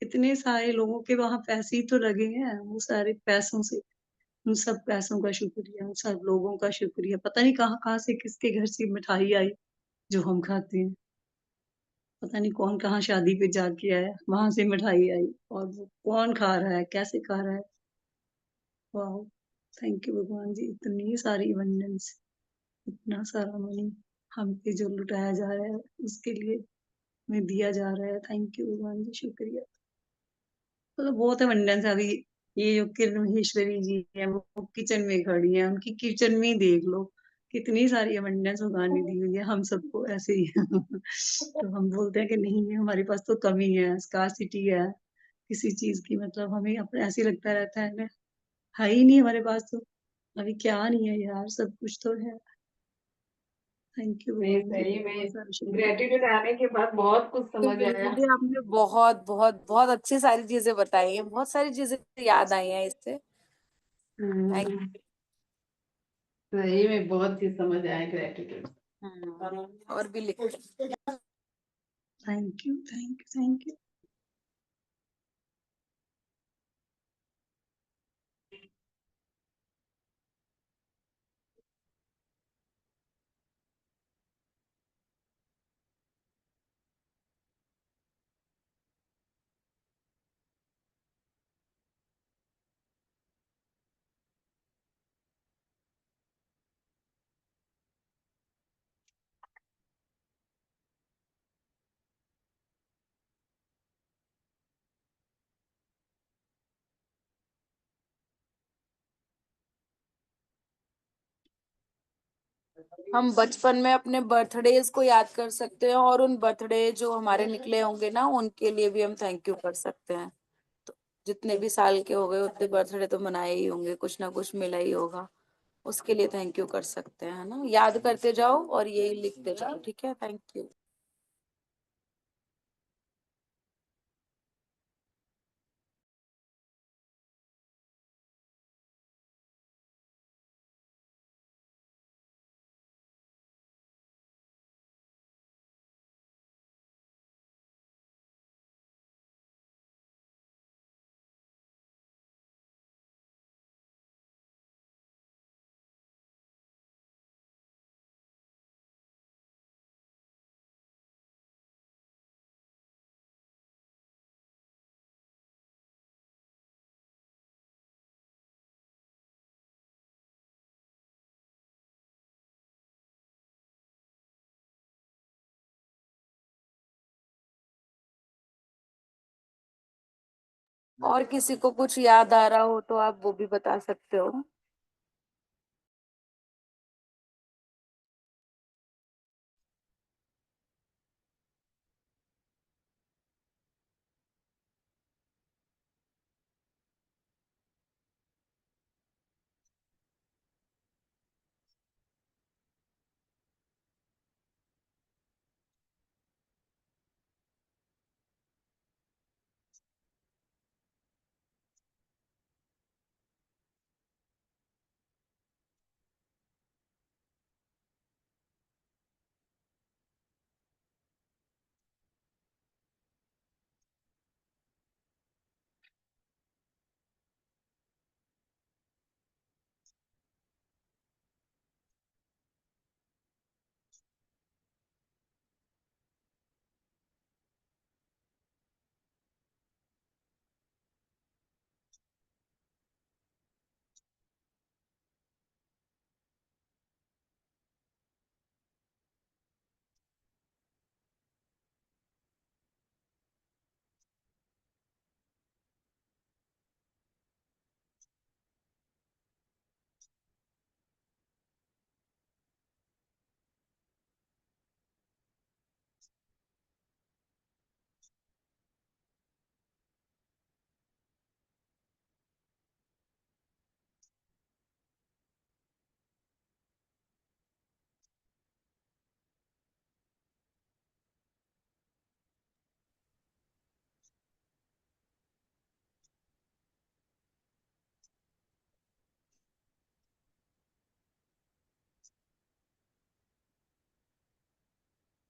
इतने सारे लोगों के वहां पैसे ही तो लगे हैं, वो सारे पैसों से। उन सब पैसों का शुक्रिया, उन सब लोगों का शुक्रिया। पता नहीं कहाँ कहाँ से किसके घर से मिठाई आई जो हम खाते हैं। पता नहीं कौन कहाँ शादी पे जाके आया, वहां से मिठाई आई, और वो कौन खा रहा है, कैसे खा रहा है। वाह, थैंक यू भगवान जी, इतनी सारी अबंडेंस, इतना सारा मनी हम पे जो लुटाया जा रहा है उसके लिए हमें दिया जा रहा है। थैंक यू भगवान जी, शुक्रिया। तो बहुत अबंडेंस है अभी। ये जो किरण महेश्वरी जी है वो किचन में खड़ी है, उनकी किचन में ही देख लो कितनी सारी अबंडेंस भगवान ने दी हुई है हम सबको ऐसे ही। तो हम बोलते हैं कि नहीं है, हमारे पास तो कमी है, स्कार्सिटी है किसी चीज की। मतलब हमें अपने ऐसे ही लगता रहता है ना, है ही नहीं हमारे पास तो, अभी क्या नहीं है यार, सब कुछ तो है। थैंक यू नहीं, भगवान जी, सही बहुत में सारा शुक्रिया। ग्रेटिट्यूड आने के बाद बहुत कुछ तो समझ बिल्कुल आया। भी आपने बहुत बहुत बहुत अच्छी सारी चीजें बताई हैं, बहुत सारी चीजें याद आई हैं इससे। थैंक हम्म, सही में बहुत चीज समझ आया ग्रेटिट्यूड। और भी लिखते हैं। Thank you thank you thank you. हम बचपन में अपने बर्थडेज को याद कर सकते हैं, और उन बर्थडे जो हमारे निकले होंगे ना उनके लिए भी हम थैंक यू कर सकते हैं। तो जितने भी साल के हो गए उतने बर्थडे तो मनाए ही होंगे, कुछ ना कुछ मिला ही होगा, उसके लिए थैंक यू कर सकते हैं, है ना। याद करते जाओ और यही लिखते जाओ, ठीक है। Thank you. और किसी को कुछ याद आ रहा हो तो आप वो भी बता सकते हो।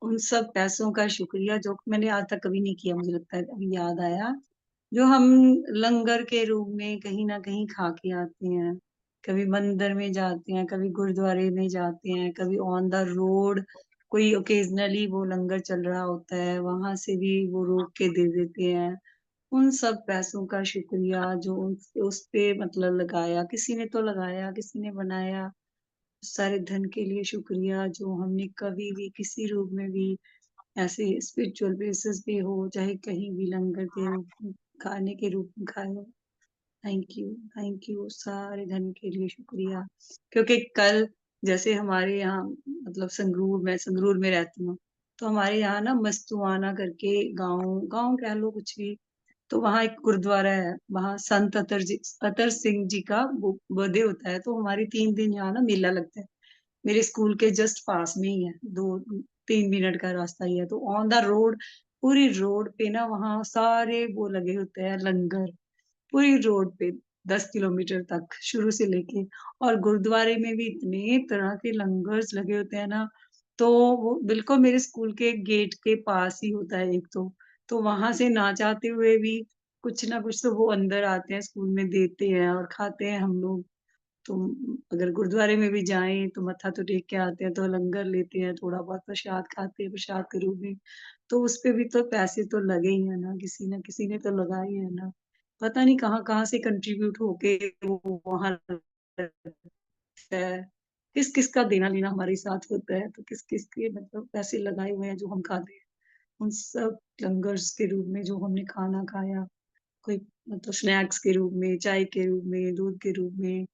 उन सब पैसों का शुक्रिया जो मैंने आज तक कभी नहीं किया, मुझे लगता है अभी याद आया, जो हम लंगर के रूप में कहीं ना कहीं खा के आते हैं। कभी मंदिर में जाते हैं, कभी गुरुद्वारे में जाते हैं, कभी ऑन द रोड कोई ओकेजनली वो लंगर चल रहा होता है, वहां से भी वो रोक के दे देते हैं। उन सब पैसों का शुक्रिया जो उस पे मतलब लगाया, किसी ने तो लगाया, किसी ने बनाया। उस सारे धन के लिए शुक्रिया जो हमने कभी भी किसी रूप में भी ऐसे स्पिरिचुअल बेसिस पे हो, चाहे कहीं भी लंगर के रूप में खाने के रूप में खाए हो। थैंक यू सारे धन के लिए शुक्रिया। क्योंकि कल जैसे हमारे यहाँ मतलब संगरूर में रहती हूँ, तो हमारे यहाँ ना मस्तुआना करके गांव गांव कह लो कुछ भी, तो वहाँ एक गुरुद्वारा है, वहाँ संत अतर सिंह जी का वो बर्थडे होता है, तो हमारी 3 दिन यहाँ ना मेला लगता है। मेरे स्कूल के जस्ट पास में ही है, 2-3 मिनट का रास्ता ही है। तो ऑन द रोड, पूरी रोड पे ना वहाँ सारे वो लगे होते हैं लंगर, पूरी रोड पे 10 किलोमीटर तक शुरू से लेके। और गुरुद्वारे में भी इतने तरह के लंगर्स लगे होते हैं ना, तो वो बिल्कुल मेरे स्कूल के गेट के पास ही होता है एक तो वहां से ना चाहते हुए भी कुछ ना कुछ तो वो अंदर आते हैं, स्कूल में देते हैं और खाते हैं हम लोग। तो अगर गुरुद्वारे में भी जाएं तो मत्था तो टेक के आते हैं, तो लंगर लेते हैं, थोड़ा बहुत प्रसाद खाते हैं प्रसाद के रूप में। तो उस पे भी तो पैसे तो लगे ही है ना, किसी ने तो लगाए ही है ना। पता नहीं कहाँ कहाँ से कंट्रीब्यूट होके वो वहां लगता है। किस किस का देना लेना हमारे साथ होता है, तो किस किस के मतलब पैसे लगाए हुए हैं जो हम खाते हैं। उन सब लंगर्स के रूप में जो हमने खाना खाया, कोई मतलब स्नैक्स के रूप में, चाय के रूप में, दूध के रूप में,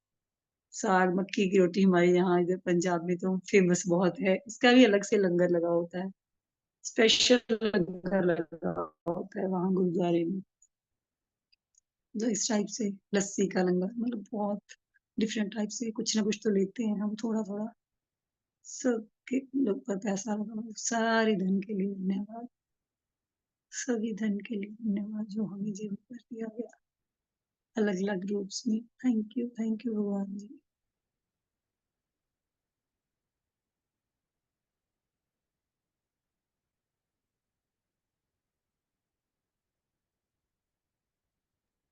साग मक्की की रोटी हमारे यहाँ इधर पंजाब में तो फेमस बहुत है, इसका भी अलग से लंगर लगा होता है। स्पेशल लंगर लगा होता है वहाँ गुरुद्वारे में, जो इस टाइप से लस्सी का लंगर, मतलब बहुत डिफरेंट टाइप से कुछ ना कुछ तो लेते हैं हम थोड़ा थोड़ा। सबके लोग पर पैसा लगा, सारे धन के लिए धन्यवाद, सभी धन के लिए धन्यवाद जो हमें जीवन पर दिया गया अलग अलग रूप में। थैंक यू भगवान जी।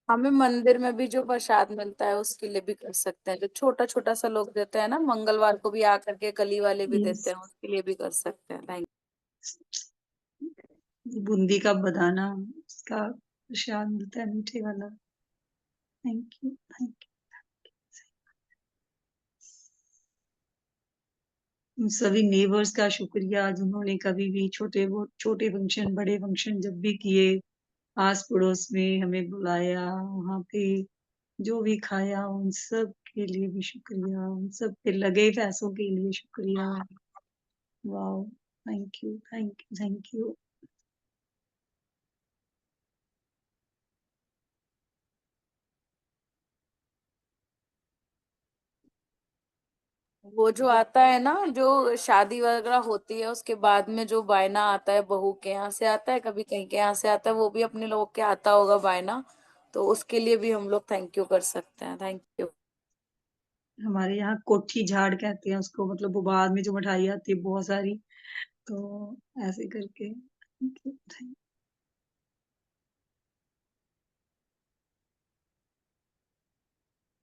हमें मंदिर में भी जो प्रसाद मिलता है उसके लिए भी कर सकते हैं, जो छोटा छोटा सा लोग देते हैं ना, मंगलवार को भी आकर के कली वाले भी Yes. देते हैं, उसके लिए भी कर सकते हैं। थैंक बूंदी का बदाना, उसका प्रसाद मिलता है मीठे वाला। थैंक यू सभी नेबर्स का शुक्रिया जिन्होंने कभी भी छोटे फंक्शन बड़े फंक्शन जब भी किए, आस पड़ोस में हमें बुलाया, वहां पे जो भी खाया, उन सब के लिए भी शुक्रिया, उन सब पे लगे पैसों के लिए शुक्रिया। Wow, thank you. वो जो आता है ना, जो शादी वगैरह होती है उसके बाद में जो बायना आता है, बहू के यहाँ से आता है, कभी कहीं के यहाँ से आता है, वो भी अपने लोग के आता होगा बायना, तो उसके लिए भी हम लोग थैंक यू कर सकते हैं। Thank you. हमारे यहाँ कोठी झाड़ कहते हैं उसको, मतलब वो बाद में जो मिठाई आती है बहुत सारी, तो ऐसे करके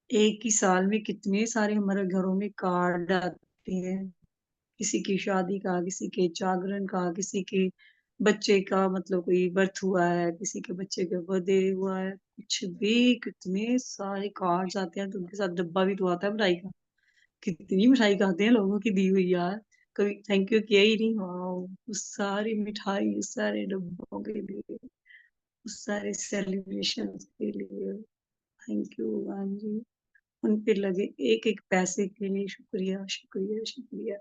एक ही साल में कितने सारे हमारे घरों में कार्ड आते हैं, किसी की शादी का, किसी के जागरण का, किसी के बच्चे का मतलब कोई बर्थ हुआ है, किसी के बच्चे का बर्थडे हुआ है, कुछ भी कितने सारे कार्ड्स आते हैं, तो उनके साथ डब्बा भी तो आता है मिठाई का। कितनी मिठाई खाते हैं लोगों की दी हुई यार, कभी थैंक यू किया ही नहीं। वाओ, उस सारी मिठाई, उस सारे डब्बों के लिए, उस सारे सेलिब्रेशन के लिए थैंक यू भगवान जी। उन पे लगे एक एक पैसे के लिए शुक्रिया शुक्रिया शुक्रिया।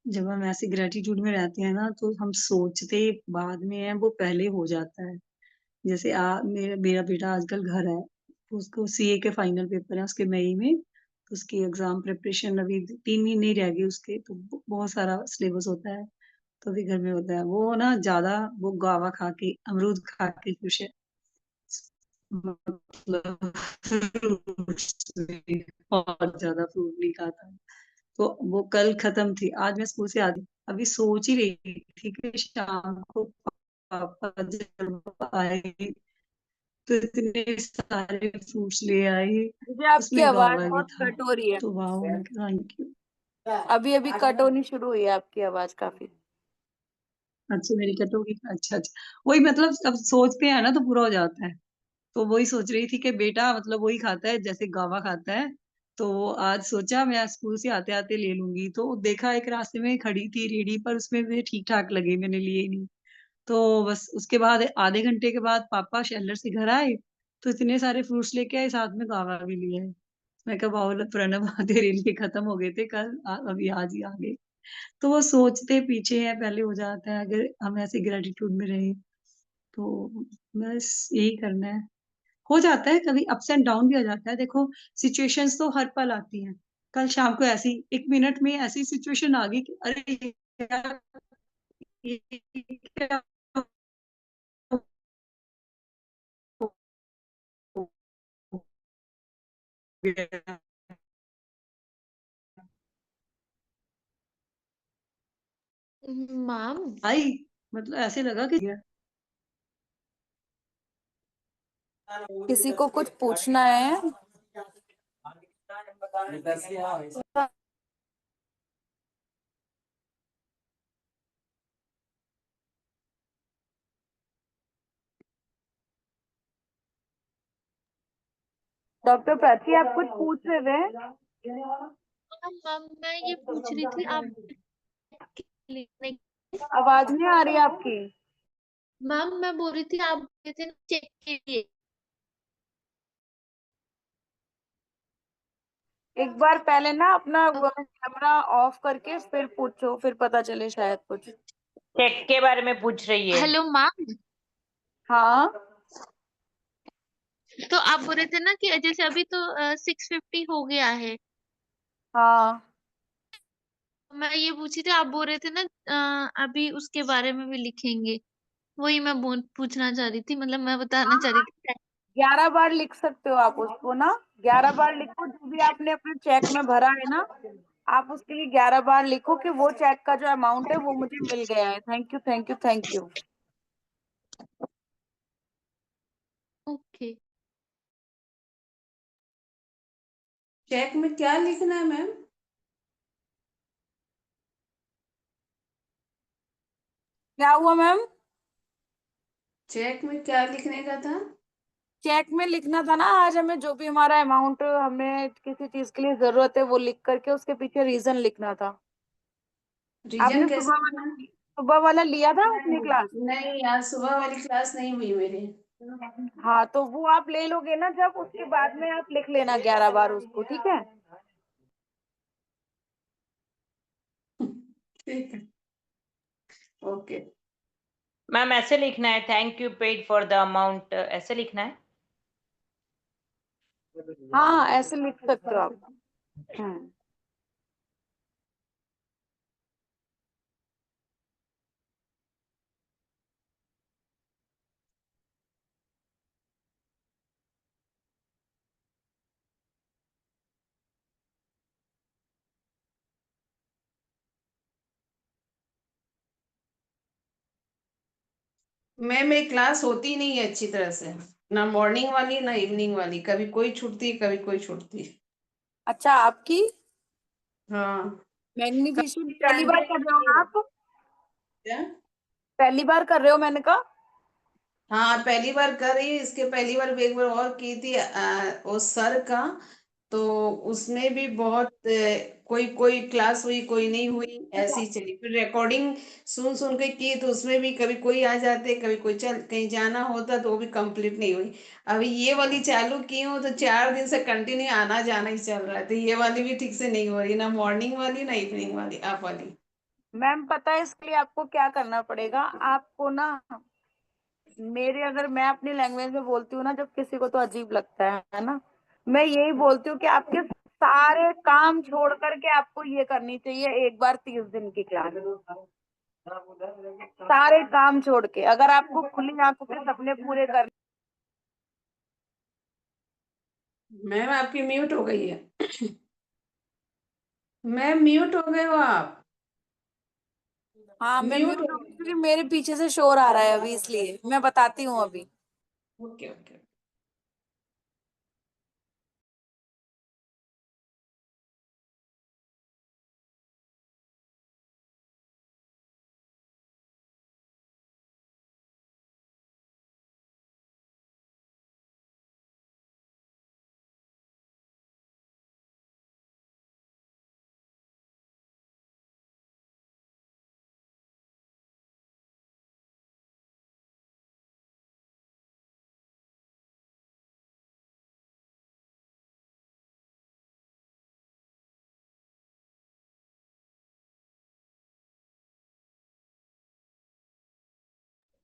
जब हम ऐसे ग्रेटिट्यूड में रहते हैं ना, तो हम सोचते बाद में है, वो पहले हो जाता है। जैसे मेरा बेटा आजकल घर है, तो उसको सीए के फाइनल पेपर है उसके मई में, तो उसकी एग्जाम प्रिपरेशन अभी 3 महीने ही रह गए उसके, तो बहुत सारा सिलेबस होता है, तो अभी घर में होता है। वो ना ज्यादा वो गावा खा के, अमरूद खा के खुश है, मतलब fruits में बहुत ज्यादा फ्रूट नहीं खाता। तो वो कल खत्म थी, आज मैं स्कूल से आती, अभी सोच ही रही थी कि शाम को पापा जब आए तो इतने सारे फ्रूट्स ले आए, मुझे आपकी उसमें आवाज गावा भी बहुत था। कट हो रही है। तो वाह, मैं थैंक यू। अभी अभी कट होनी शुरू हुई है आपकी आवाज काफी। अच्छा, मेरी कट होगी, अच्छा अच्छा। वही मतलब अब सोचते हैं ना तो पूरा हो जाता है। तो वही सोच रही थी कि बेटा मतलब वही खाता है जैसे गावा खाता है। तो आज सोचा मैं स्कूल से आते आते ले लूंगी, तो देखा एक रास्ते में खड़ी थी रेडी पर, उसमें मुझे ठीक ठाक लगे, मैंने लिए ही नहीं। तो बस उसके बाद आधे घंटे के बाद पापा शेलर से घर आए, तो इतने सारे फ्रूट्स लेके आए, साथ में गावा भी लिए आए। मैं कहा बाबा प्रणव तेरे लिए खत्म हो गए थे कल, अभी आज ही आ गए। तो वो सोचते पीछे है, पहले हो जाता है, अगर हम ऐसे ग्रेटिट्यूड में रहे तो बस यही करना है। हो जाता है, कभी अप्स एंड डाउन भी हो जाता है, देखो सिचुएशंस तो हर पल आती हैं। कल शाम को ऐसी 1 मिनट में ऐसी सिचुएशन आ गई कि अरे यार, ये क्या हो गया मैम भाई, मतलब ऐसे लगा कि किसी को कुछ पूछना है? डॉक्टर प्राची, आप कुछ पूछ रहे थे? मैम मैं ये पूछ रही थी आप लिखने। आवाज नहीं आ रही आपकी। मैम मैं बोल रही थी आप गए थे ना चेक के लिए। एक बार पहले ना अपना कैमरा ऑफ करके फिर पूछो, फिर पता चले शायद कुछ। चेक के बारे में पूछ रही है। हेलो मैम, हाँ तो आप बोल रहे थे ना कि जैसे अभी तो 650 हो गया है। हाँ। मैं ये पूछी थी, आप बोल रहे थे ना अभी उसके बारे में भी लिखेंगे। वही मैं पूछना चाह रही थी, मतलब मैं बताना चाह रही थी। 11 बार लिख सकते हो आप उसको ना। 11 बार लिखो, जो भी आपने अपने चेक में भरा है ना, आप उसके लिए 11 बार लिखो कि वो चेक का जो अमाउंट है वो मुझे मिल गया है। Thank you thank you thank you. Okay. Check में क्या लिखना है मैम? क्या हुआ मैम? चेक में क्या लिखने का था? चेक में लिखना था ना, आज हमें जो भी हमारा अमाउंट हमें किसी चीज के लिए जरूरत है वो लिख करके उसके पीछे रीजन लिखना था। आपने रीजन कैसे लिखना है? सुबह वाला लिया था अपनी क्लास? नहीं, आज सुबह वाली क्लास नहीं हुई मेरी। हाँ तो वो आप ले लोगे ना, जब उसके बाद में आप लिख लेना 11 बार उसको, ठीक है? ठीक है, ओके। मैम ऐसे लिखना है, thank you paid for the amount, ऐसे लिखना है। हाँ ऐसे लिख सकते हो आप। हम्म। मैम मेरी क्लास होती नहीं है अच्छी तरह से, ना मॉर्निंग वाली ना इवनिंग वाली, कभी कोई छूटती कभी कोई छूटती। अच्छा, आपकी हाँ। मैग्निफिशेंट कभी पहली बार कर रहे हो ना आप? क्या? पहली बार कर रहे हो मैंने कहा? हाँ पहली बार कर रही हूँ, इसके पहली बार भी एक बार और की थी वो सर का। तो उसमें भी बहुत कोई कोई क्लास हुई कोई नहीं हुई, ऐसी ही चली। फिर रिकॉर्डिंग सुन सुन के की तो उसमें भी कभी कोई आ जाते, कभी कोई चल कहीं जाना होता तो वो भी कंप्लीट नहीं हुई। अभी ये वाली चालू की हूँ तो 4 दिन से कंटिन्यू आना जाना ही चल रहा है, तो ये वाली भी ठीक से नहीं हो रही, ना मॉर्निंग वाली ना इवनिंग वाली, आप वाली। मैम पता है इसके लिए आपको क्या करना पड़ेगा? आपको ना, मेरे अगर मैं अपनी लैंग्वेज में बोलती हूँ ना, जब किसी को तो अजीब लगता है ना, मैं यही बोलती हूँ कि आपके सारे काम छोड़ करके आपको ये करनी चाहिए एक बार 30 दिन की क्लास। सारे काम छोड़ के अगर आपको खुली आंखों के सपने पूरे करने। मैम आपकी म्यूट हो गई है। मैम म्यूट हो गए हो आप। हाँ मैं म्यूट म्यूट हो हूँ गए। क्योंकि मेरे पीछे से शोर आ रहा है अभी, इसलिए मैं बताती हूँ अभी। Okay okay.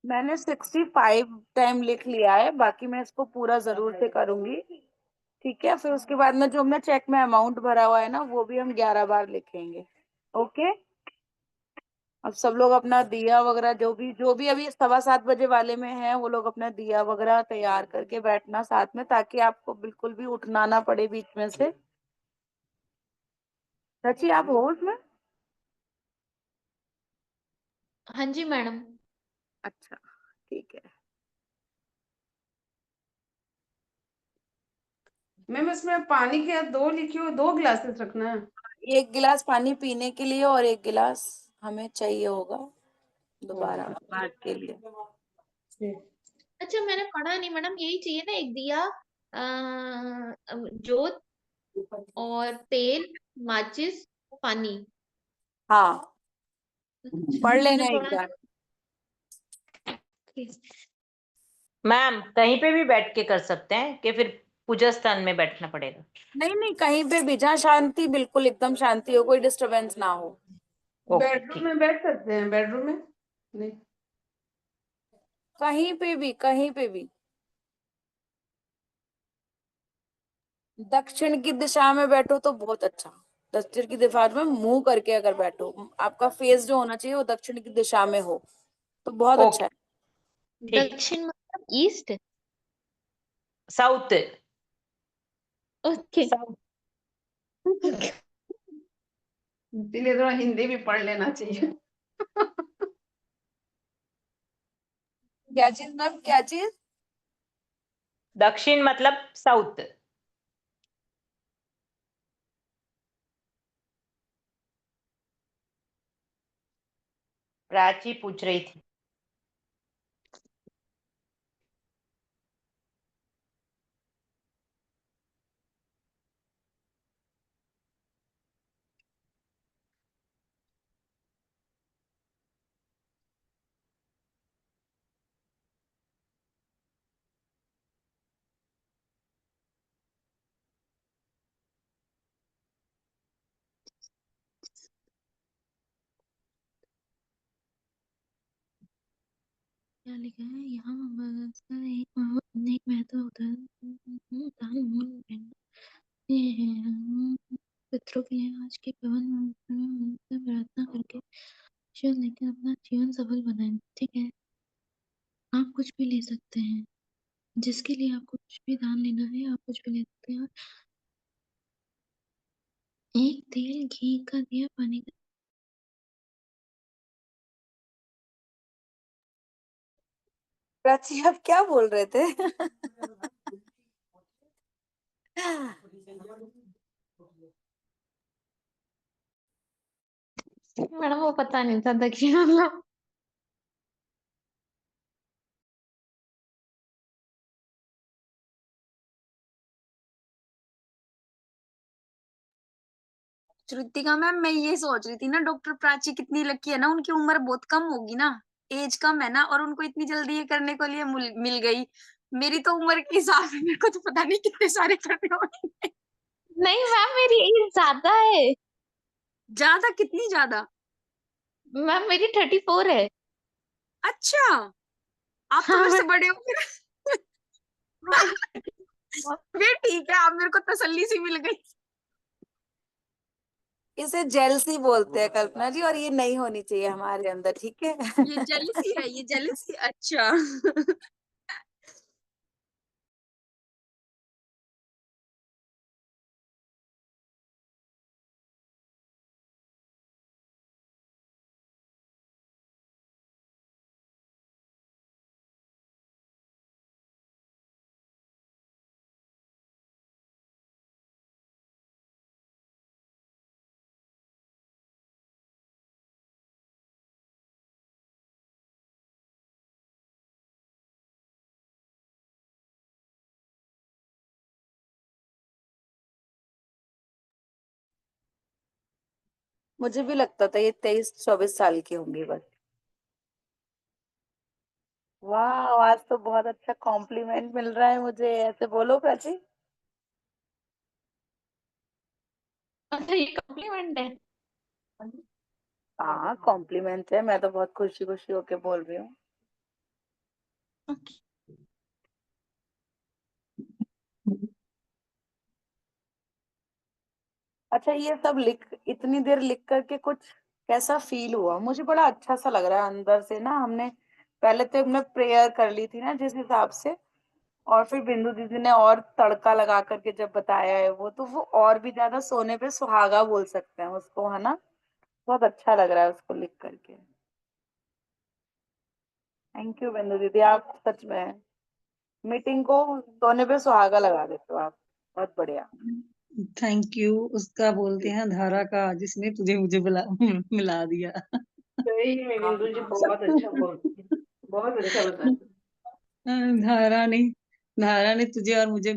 मैंने 65 टाइम लिख लिया है, बाकी मैं इसको पूरा जरूर से करूंगी। ठीक है, फिर उसके बाद में जो हमने चेक में अमाउंट भरा हुआ है ना, वो भी हम 11 बार लिखेंगे। ओके। अब सब लोग अपना दिया वगैरह जो भी अभी 7:15 वाले में है, वो लोग अपना दिया वगैरह तैयार करके बैठना साथ में, ताकि आपको बिल्कुल भी उठना ना पड़े बीच में से। सची आप हो उसमें? हाँ जी मैडम। अच्छा, ठीक है। मैम इसमें पानी के 2 लिखे हो, 2 ग्लासेस रखना है। 1 गिलास पानी पीने के लिए और 1 गिलास हमें चाहिए होगा दोबारा बात के लिए। अच्छा मैंने पढ़ा नहीं मैडम, यही चाहिए ना, एक दिया, जोत और तेल, माचिस, पानी। हाँ, पढ़ मैंने लेना एक पढ़ा बार। नहीं। मैम कहीं पे भी बैठ के कर सकते हैं कि फिर पूजा स्थान में बैठना पड़ेगा? नहीं नहीं, कहीं पे भी जहाँ शांति, बिल्कुल एकदम शांति हो, कोई डिस्टरबेंस ना हो। ओके बेडरूम ठीक। में बैठ सकते हैं, बेडरूम में नहीं। कहीं पे भी, कहीं पे भी। दक्षिण की दिशा में बैठो तो बहुत अच्छा। दक्षिण की दिशा में मुंह करके अगर बैठो, आपका फेस जो होना चाहिए वो दक्षिण की दिशा में हो, तो बहुत अच्छा है। ओके ठीक। दक्षिण मतलब ईस्ट। साउथ। ओके। साउथ। इसीलिए थोड़ा हिंदी भी पढ़ लेना चाहिए। क्या चीज मैम, क्या चीज? दक्षिण मतलब साउथ। प्राची पूछ रही थी। क्या लिखा है यहाँ? एक महत्व होता है पितरों के लिए आज के पवन से प्रार्थना करके ईश्वर लेकिन अपना जीवन सफल बनाए। ठीक है, आप कुछ भी ले सकते हैं, जिसके लिए आपको कुछ भी दान लेना है आप कुछ भी ले सकते हैं। और एक तेल घी का दिया पानी का। प्राची आप क्या बोल रहे थे? मैडम वो पता नहीं था दक्षिण मतलब। श्रुतिका मैम, मैं ये सोच रही थी ना, डॉक्टर प्राची कितनी लकी है ना, उनकी उम्र बहुत कम होगी ना, एज कम है ना, और उनको इतनी जल्दी ये करने को लिए मिल गई। मेरी तो उम्र के हिसाब से मेरे को तो पता नहीं कितने सारे करने होंगे। नहीं मैम मेरी एज ज्यादा है। ज्यादा? कितनी ज्यादा? मैम मेरी 34 है। अच्छा, आप तो हाँ मेरे से मैम। बड़े हो फिर। फिर ठीक है, आप मेरे को तसल्ली सी मिल गई। इसे जेलसी बोलते हैं कल्पना जी, और ये नहीं होनी चाहिए हमारे अंदर, ठीक है। ये जेलसी है, ये जेलसी। अच्छा। मुझे भी लगता था ये 23-24 साल की होंगी बस। वाह, आज तो बहुत अच्छा कॉम्प्लीमेंट मिल रहा है मुझे, ऐसे बोलो प्राची। अच्छा, ये कॉम्प्लीमेंट है। हाँ कॉम्प्लीमेंट है, मैं तो बहुत खुशी खुशी होके बोल रही हूँ। ओके। अच्छा, ये सब लिख, इतनी देर लिख करके कुछ कैसा फील हुआ? मुझे बड़ा अच्छा सा लग रहा है अंदर से ना। हमने पहले तो हमने प्रेयर कर ली थी ना जिस हिसाब से, और फिर बिंदु दीदी ने और तड़का लगा करके जब बताया है वो, तो वो और भी ज्यादा सोने पे सुहागा बोल सकते हैं उसको, है ना। बहुत अच्छा लग रहा है उसको लिख करके। थैंक यू बिंदु दीदी, आप सच में मीटिंग को सोने पे सुहागा लगा देते हो आप। बहुत बढ़िया। Thank you. उसका बोलते हैं धारा का जिसने तुझे मुझे मिला दिया। सही में बिंदु जी बहुत अच्छा बोलती है, बहुत अच्छा बताया। धारा ने तुझे और मुझे